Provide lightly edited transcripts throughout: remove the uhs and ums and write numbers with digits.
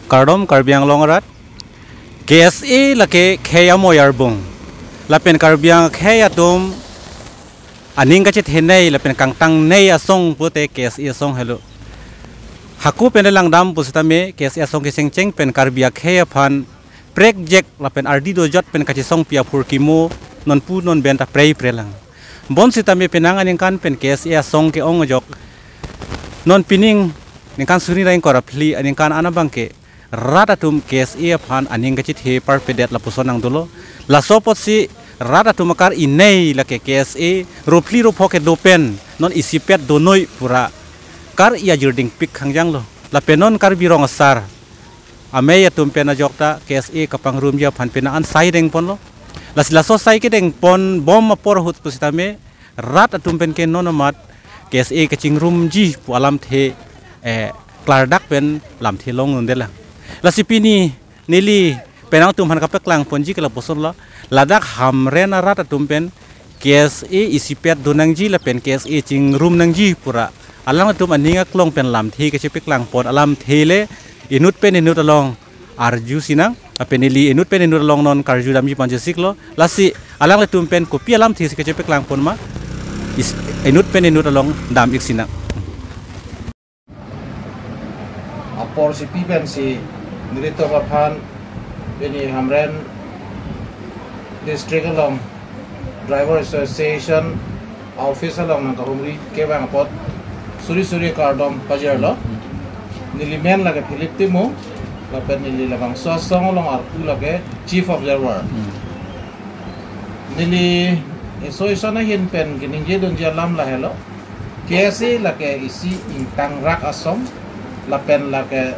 Kardom karbiang longarat KSA lake kheya moyarbung lapen karbiang kheya tum aning kachit henei lapen kangtang nei asong pute KSA song hello haku penelang dam pusitame KSA song kiseng ceng pen karbia kheya phan prek jek lapen ardi do jot pen kachit song pia purkimo non pu non benta prei prelang bom sitame penang aning kan pen KSA song ke ongojok non pining ningkan suri rain korapli aning kan anabangke ratatum KSA phan aning kachit he par pedet la pusonang dolo la sopot si ratatum makar inei la ke KSA ropli ro poket dopen non isipet donoi pura kar ia jirding pik hangjang lo la penon kar birong asar ameya tum pena jokta KSA kapang room ya phan pena an sai deng pon lo la sila so sai ke deng pon bom por hut pusitame ratatum pen ke nonomat KSA kaching room ji pu alam the klardak pen lam the long ndela la sipini nili penang tum han kapek lang ponji kala poson la ladak hamrena rata tumpen KSA isipet donangji la pen KSA ching room nangji pura alang tum aninga klong pen lam thi ke chepek lang pon alam thele inut pen inut along arju sinang apenili inut pen inut along non karju damji panjesik lo lasi alang tum pen kopi alam thi ke chepek lang pon ma inut pen inut along dam ik sinang apor si pipen si nilito kapan ini hamren district along driver association office along nang kahumri kebang apot suri kardom pajar lo nilimen lage philip timo lapen nili labang sosong along arpu lage chief observer nili association na hin pen gining don jalam la hello KSA lage isi intang rak asom lapen lage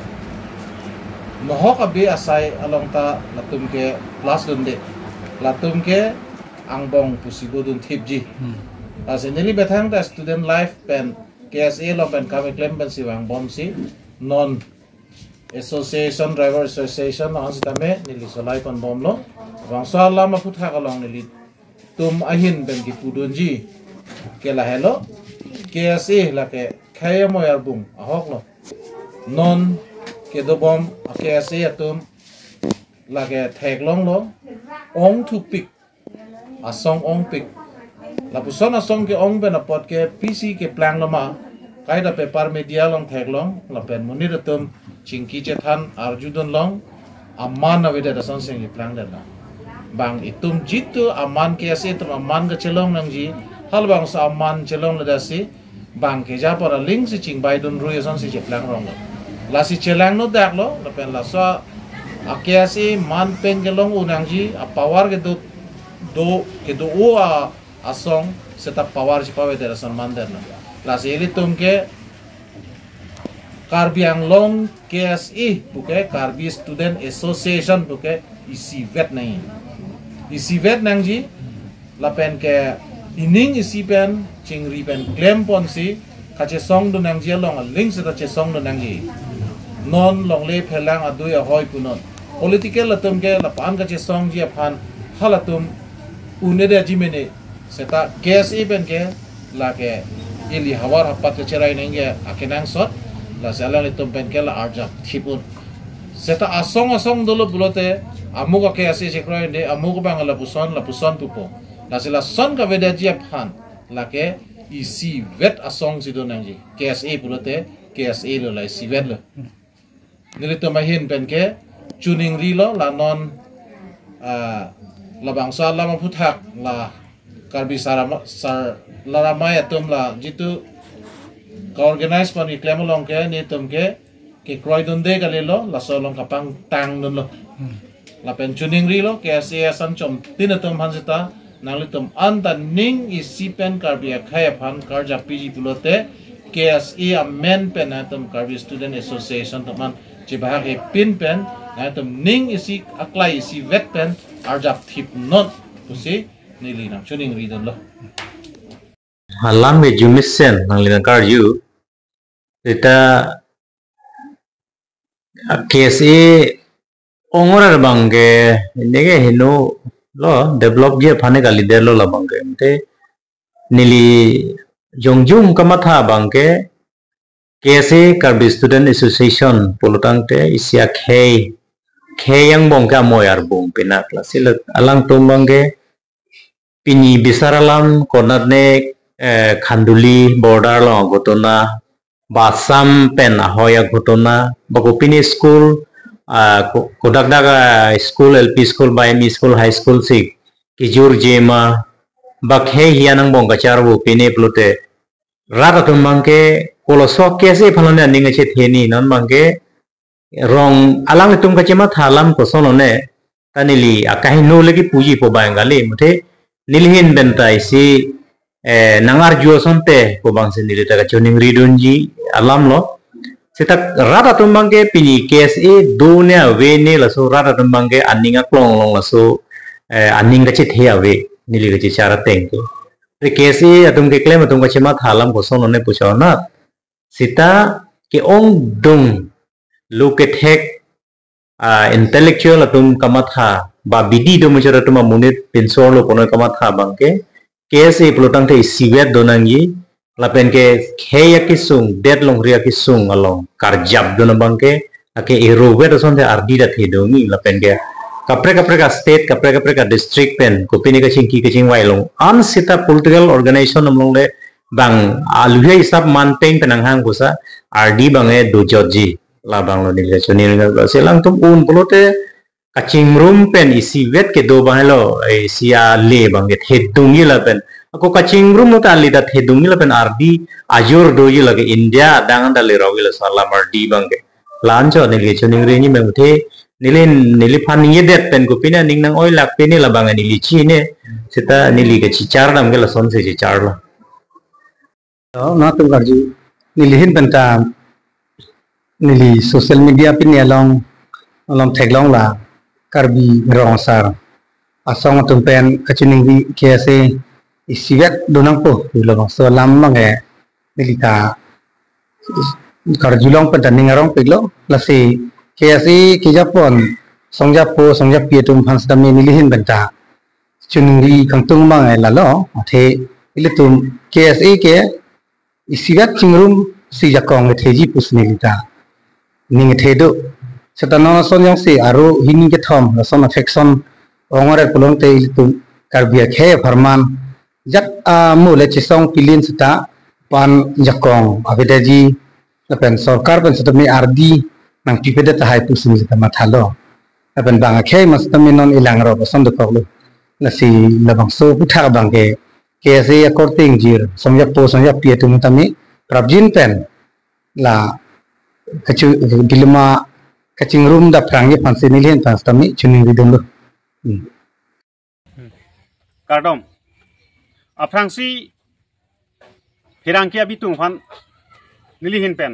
mohok abi asai along ta latum ke plus dunde latum ke angbong pusibo dun thipji aseneli bethang ta student life pen KSA lo pen kame claim pen siwang bom si non association driver association no hasitame nili solai kon bom lo bang sala ma phutha kalong nili tum ahin ben ki pudunji ke la hello KSA la ke khayamo yarbung ahok lo non ke do bom KSA atum lage theklong lo ong thu pik asong ong pik la puson asong ke ong ben apot ke PC ke plan lo ma kai da paper media long theklong la pen munir atum chingki che than arjudon long amman aveda da son sing plan da la bang itum jitu aman KSA tum aman ga chelong nang ji hal bang sa aman chelong la da si bang ke ja para link si ching bai dun ru son si che plan rong la si chelang no dak lo la pen la so KSA man pen ke long unang ji a power ke do ke do o asong seta power ji pawe der son man der la si eli tum ke karbiang long KSA buke karbi student association buke isi vet nang ji la pen ke ining isi pen chingri pen claim pon si kache song do nang ji long a link seta che song do nang ji non long le phelang adui a hoi punon political latum ke lapan ka che song ji aphan halatum unede jimene seta KSA ben ke la ke ili hawar hapat ke cherai nenge akenang sot la sala le tum pen ke la arja thipun seta asong dolo bulote amuga KSA che kroi de amuga bang la puson pupo la sela son ka veda ji aphan la ke isi vet asong si do nang ji KSA bulote KSA lo la isi vet lo nilito mahin pen ke tuning rilo la non la bangsa la maputhak la karbi sarama sar la ramaya tum la jitu ka organize pan iklem long ke ni tum ke kroi dunde ka lelo la so long kapang tang dun lo la pen tuning rilo KSA san chom tinatum hansita nalitum anta ning isipen karbi khaya phan karja pg pulote KSA amen pen atum karbi student association taman cibahag pin pen atum ning isi aklai isi vet pen arjap thip not pusi nili nang chuning ridon lo halang me jumisen nang lina kar you eta KSA ongora bangge nege hino lo develop ge phane gali der lo labangge mte nili jongjum kamatha bangge KSA Karbi Student Association polutang te isya K yang bong ka moyar bong pinak la silat alang tumbangge pini bisaralam corner ne Khanduli border lo gotona basam pen ahoya gotona bago pini school kodak daga school LP school BME school high school sik kijur jema bakhe hianang bong kachar bu pini plute rata tumbangke kalau sok kese falonnya ninga chet heni non mangke rong alang tum kacema thalam kosonone tanili akahi no lagi puji po bangali muthe nilhin bentai si nangar juo sonte ko bangse nilita ka choning ridunji alam lo setak rata tum mangke pini kese dunia we ne laso rata tum mangke aninga klong long laso aninga chet he ave nili ka cara tengke kese atum ke claim atum kacema thalam kosonone puchona sita ke ong dung loketek intellectual atum kamatha ba bidi do mujar atum munit pinsor lo kono kamatha bangke kese pelutang te siwet donangi lapen ke kheya kisung dead long ria kisung along karjab dona bangke ake erovet sonte ardi da thedongi lapen ke kapre state kapre district pen kopini ka ching wailong an sita political organization among le bang alue isap manteng penanghang kusa RD bange do joji la bang lo nilga choni nilga selang tum un polote kaching room pen isi vet ke do bang lo sia le bange thedungi la pen ako kaching room ta ali da thedungi la pen RD ajur do yi lage India dangan da le rawi la sala RD bange lancho nilga choni ngi ni memte nili fan ye det pen ko pina ning nang oi lak pe ni la bang ni lichi ne sita nili ke chichar dam ke la son se chichar la na tu garju nilihin benta nili social media pin along theglong la karbi rong sar asong tumpen kachining vi kese isiwet donang po dilong so lam mange nilita karjulong pen ningarong piglo lasi kese kijapon songjap pietum phans dami nilihin benta chuningi kangtung mange lalo the ilitum kse ke isigat cingrum si jakong theji pusnilita ning thedo setano son yang si aru hini ke thom son affection ongore pulong te ilitum karbia khe farman jak mule chisong pilin sita pan jakong abedaji pen sarkar pen setami ardi nang pipede ta hai pusnilita mathalo pen banga khe mastami non ilang ro son de koklu nasi labang so puthak bangke kese according jir songjap pietum tami prabjin pen la kachu bilma kaching room da prangi panse nilhen pas tami chuning ridong lo kardom aprangsi hirangkia bitung fan nilihin pen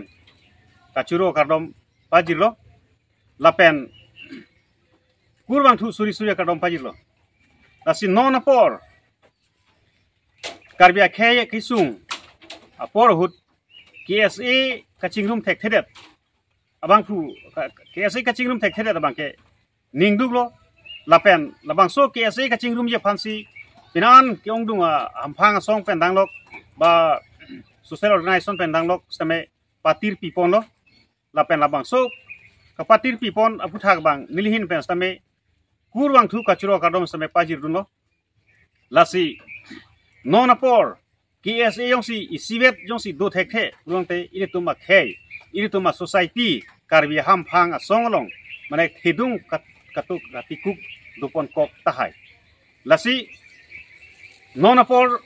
kachuro kardom pajirlo lapen kurwang thu suri kardom pajirlo lasi non apor karbia khe kisung apor hut KSA kaching room tek thedet abang pu KSA kaching room tek thedet abang ke ningduglo lapen labang so KSA kaching room je phansi pinan ke ongdung amphang song pen danglok ba social organization pen danglok stame patir pipon lo lapen labang so kapatir pipon aputhak bang nilihin pen stame kurwang thu kachuro kadom stame pajir dun lo lasi non apor KSA yang si isiwet yang si do thek the ulong te ini tuma khe ini tuma society karbi ham phang asonglong mane thidung katuk katikuk dupon kok tahai lasi non apor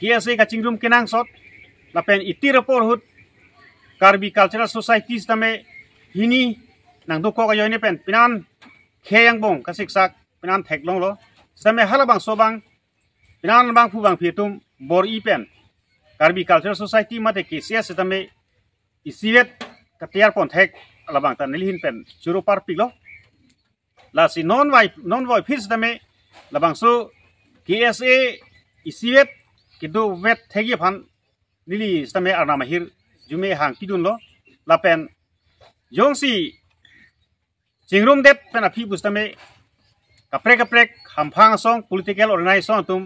KSA kaching room kenang sot lapen itir apor hut karbi cultural societies tame hini nang do kok ayo ni pen pinan khe yang bong kasiksak pinan thek long lo same halabang sobang pinan bang pu bang pietum bor ipen karbi cultural society mate KSA setame isiwet katiar pon thek alabang tan nilhin pen churo par piglo la si non vai phis tame labang so KSA isiwet kido vet thegi phan nili stame arna mahir jume hang pidun lo lapen yongsi chingrum det pen api bustame kaprek hamphang song political organization tum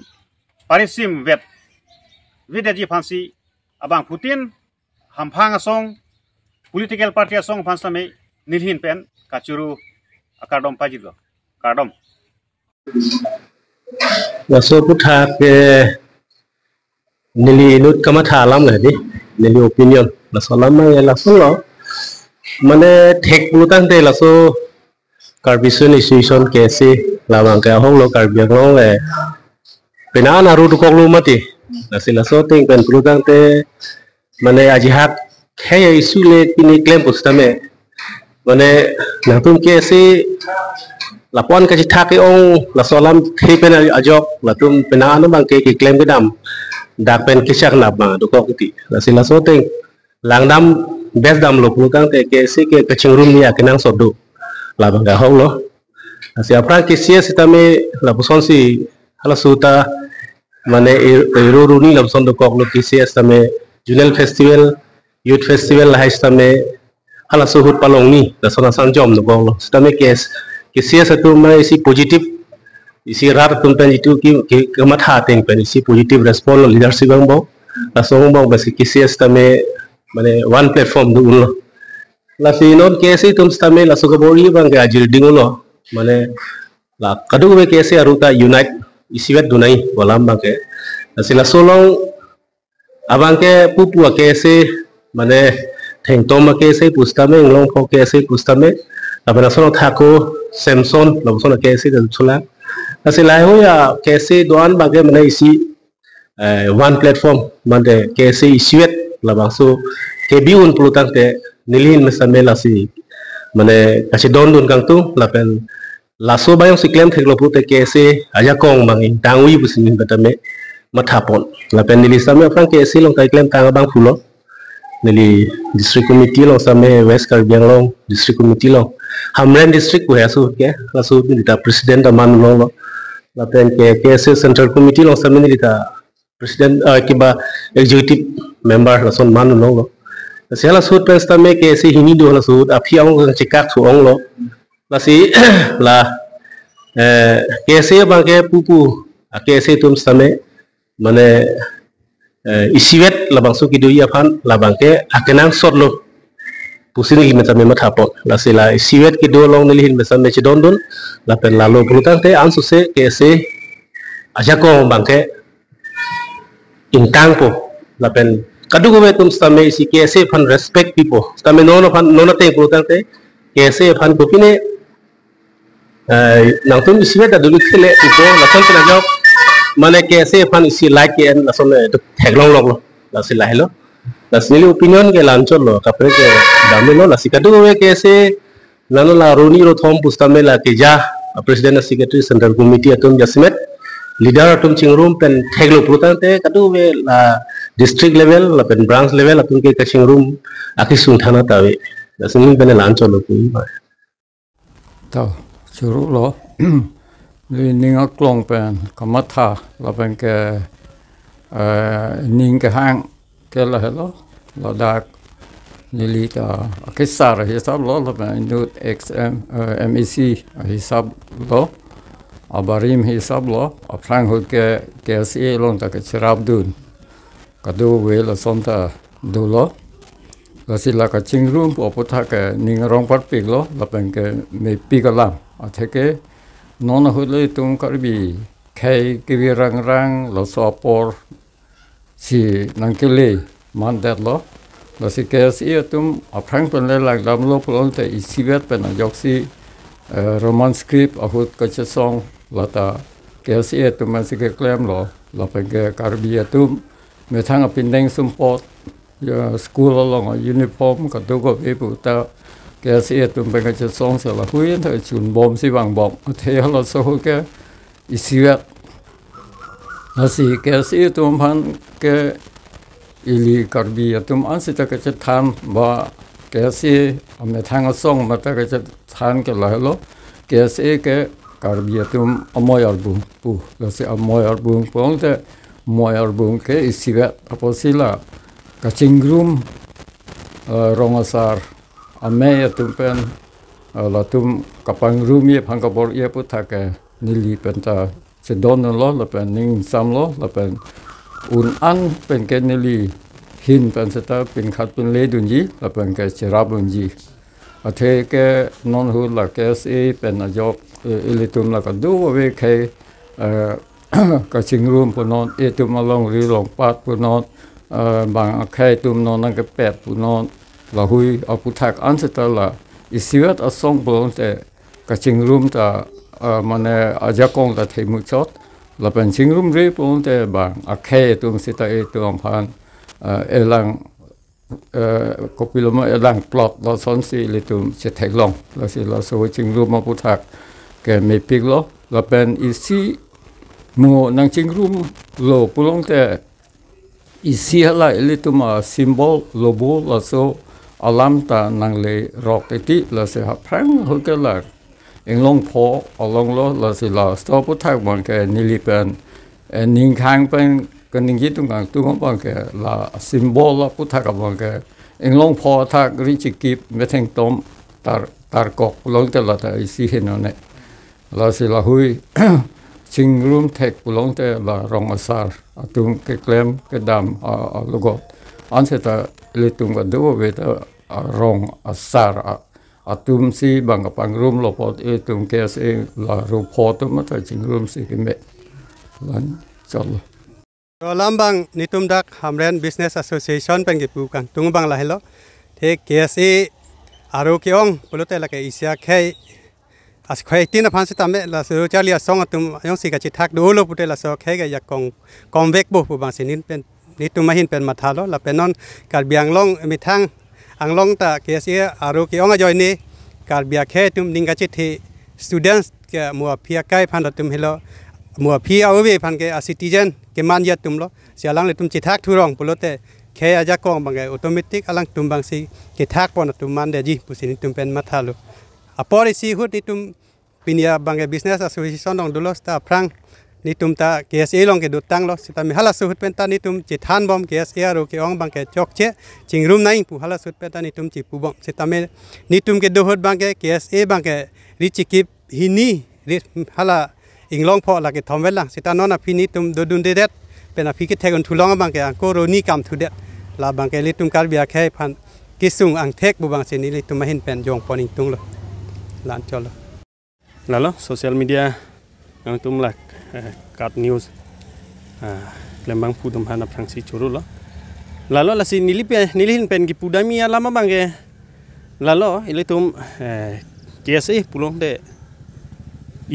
parisim vet Vida ji phansi abang Putin hampang asong political party asong pansame nilhin pen kachuru akadom pajilo kadom laso putha ke nili nut kama thalam ngadi nili opinion laso lama laso lo mane thek pulutang te laso carbon institution kese lawang ka hong lo carbon long le pena na ru dukok lu mati lasi laso ting pen pulutang te mane ajihak khaya isu le pini claim postame mane natum kese lapon ka chitha ke ong la solam thi pen ajok latum pena no bang ke claim ke dam dak pen kisak nap ma dukok ti lasi laso ting langdam bes dam lo pulutang te kese ke kaching room ni akenang sodu labang ka hong lo asi apran ke sia sitame la puson si hala suta mane ero runi la puson dukok lo ke sia sitame junel festival youth festival la haistame hala suhut palong ni la sona sanjom no bong lo sitame ke sia satu mai isi positif isi rar tum pen itu ki kemat ha teng pen isi positif respond leadership bang bo la song bong basi ke sia sitame mane one platform du lo la si non kese tum stame la sugabori bang ga jil dingulo mane la kadu be kese aruta unite isiwet dunai bolam bang ke la si la solong abang ke pupu kese mane theng tom kese pustame nglong pho kese pustame abana sono thako samson la sono kese dan chula la si lai ho ya kese doan bang ke mane isi one platform mane kese isiwet la bang so ke biun pulutang te nilhin mesame lasi mane kasi don kang tu lapen laso bayang si claim theklo pute kese aja kong mangin tangui businin betame mathapon lapen nili same apang kese long kai claim tang bang phulo nili district committee long same west karbiang long district committee long hamren district ko hasu ke laso ni ta president aman long lapen ke kese central committee long same ni ta president kiba executive member lason man long Siala sud pesta me ke si hini do la sud apiang cekak su ong lo la si la ke se bang ke pupu ke se tum stame mane isiwet la bang su ki do ya phan la bang ke akenang sot lo pusini hi metame mathapo la si la isiwet ki do long nili hin mesame chi don don la pen la lo pulutang te ansu se ke se aja ko bang ke intang po la pen kadu go tum stame si kese fan respect people stame no te pulutang te kese fan ko pine nang tum isi da dulu khile tipo la son na jok mane kese fan isi like en la son to theglong lok lo la si lai lo la sini opinion ke lanchol lo kapre ke dame lo la si kadu go kese nano la roni ro thom pustame la ke ja president secretary central committee atum jasmet leader atum chingrum pen theglo pulutang te kadu be la district level la pen branch level apun ke kaching room aki sung thana tawe dasing pen lancho lo ku ba ta churu lo ni ninga klong pen kamatha la pen ke ning ke hang ke la hello la dak ni li ta akisar hisab lo la pen nut xm mec hisab lo abarim hisab lo aprang hut ke kse long ta ke chirab dun kadu we la sonta dulo la sila ka chingrum po potha ke ning rong pat pik lo la pen ke me pikalam atheke non hule tum karbi khai ki rang lo so por si nangkele mandat lo la si ke si tum aprang pen le la dam lo pon te isivet pen joksi roman script ahut ka song la ta ke si tum man si ke claim lo la pen ke karbi tum me thang apin deng support ya school along uniform ka do go be bu ta ke si tum be ka song se la huyen ta chun bom si bang bom the hala so ke isiwet asi ke si tum phan ke ili karbi tum an si ta ka tham ba ke si me thang song ma ta ka than ke la lo ke si ke karbi tum amoy album pu la si amoy album pong te moy album ke isiwet aposila kachingrum rongasar ame tum pen la tum kapang rumi phangkabor ye putha ke nili penta se don lo la pen ning sam lo la pen un an pen ke nili hin pen seta pin khat pin le dunji la pen ke chira bunji athe ke non hu la KSA pen na job ilitum la ka du we ke ka chingrum pu non etum along ri long pat pu non bang ke tum non na ke pet pu non la hui apu thak an seta la isiat asong bon te ka chingrum ta mane ajakong ta themu chot la pen chingrum ri pu te bang akhe tum sita etum phan elang kopiloma elang plot la son si litum che thek long la si la so chingrum ma pu thak ke me pik lo la pen isi mo nang chingrum lo pulong te isi hala lituma symbol lobo la so alam ta nang le rok te ti la se ha prang ho ke la eng long pho along lo la si la sto pu thak bon ke nili pen ning khang pen kan ning tung kang tu bang ke la symbol la pu thak bang ke eng long pho thak ri chi kip me theng tom tar kok long te la ta isi he no ne la si la hui chingrum thek pulong te la rong asar atung ke klem ke dam logot anseta litung ka do ve ta rong asar atum si bang pangrum lopot etung KSA la ru phot ma ta chingrum si ke me lan chol lambang nitum dak hamren business association pen ge pu kan tung bang la hello the KSA aro keong pulote la ke isya khai as khai tin phan se tame la so chalia song atum yong si ka chi thak do lo pute la so khai ga yak kong vek bo pu bang sinin pen nitum ma hin pen ma thalo la penon kal biang long mi thang ang long ta KSA aro keong a join ni kal bia khe tum ning ka chi thi students ke mo phia kai phan tum hello mo phia awe phan ke a citizen ke man ya tum lo sialang le tum chi thak thu rong pulote khe aja kong bang ge automatic alang tum bang si ke thak pon tum man de ji pusin tum pen ma thalo apori si hut itum pinia bang ge business association dong dulos ta prang ni tum ta KSA long ke dutang lo sita mi hala suhut pen ta ni tum chi than bom KSA ro ke ong bang ke chok che chingrum nai pu hala suhut pen ta ni tum chi pu bom sita me ni tum ke dohot bang ke KSA bang ke ri chi kip hini hala inglong pho la ke thom vel lang sita non a phini tum do dun de det pen a phi ke thekon thulong bang ke ko ro ni kam thu det la bang ke li tum kar bia khai phan kisung ang thek bu bang se ni li tum ma hin pen jong poning tung lo lan chol la lo social media ang tum lak kat news lembang pu tum hana prang si churu lo la lo la si nilin pen gi pudami ala ma bang ke la lo ile tum KSA pulong de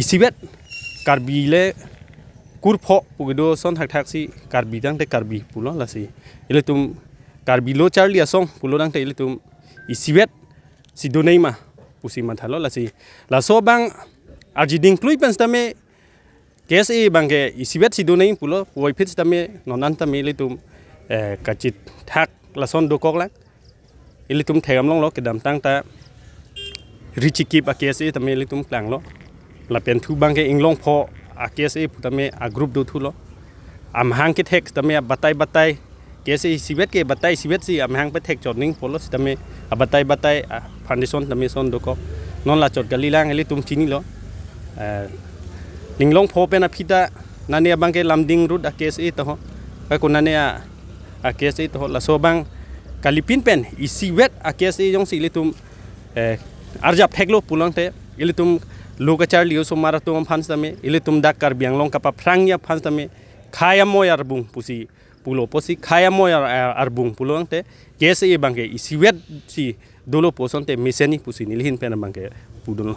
isibet karbi le kurpho pugido son thak si karbi dang te karbi pulo la si ile tum karbi lo charli asong pulo dang te ile tum isibet si donei ma pusi ma thalo la si la so bang aji ding klui pen stame KSA bang ke isibet si donei pulo woi pit stame nonan tame ile tum kachit thak la son do kok la ile tum thegam long lo ke dam tang ta richiki pa KSA tame ile tum klang lo la pen thu bang ke inglong pho a KSA putame a group do thu lo am hang ke thek tame batai KSA sibet ke batai sibet si am hang pe thek chorning polo tame a batai foundation tame son do ko non la chot galilang eli tum chini lo inglong pho pen a phita nane bang ke lamding root a KSA to ho ka kunane a KSA to la so bang kalipin pen isibet a KSA jong si litum arja pheklo pulang te ilitum loka charli so mara tum phans tame ilitum dakar biang long kapa prangya phans tame khaya moyar bung pusi pulo posi khaya moyar arbung pulong te KSA bangke isibet si dolo posonte meseni pusi nilhin pen bangke pudun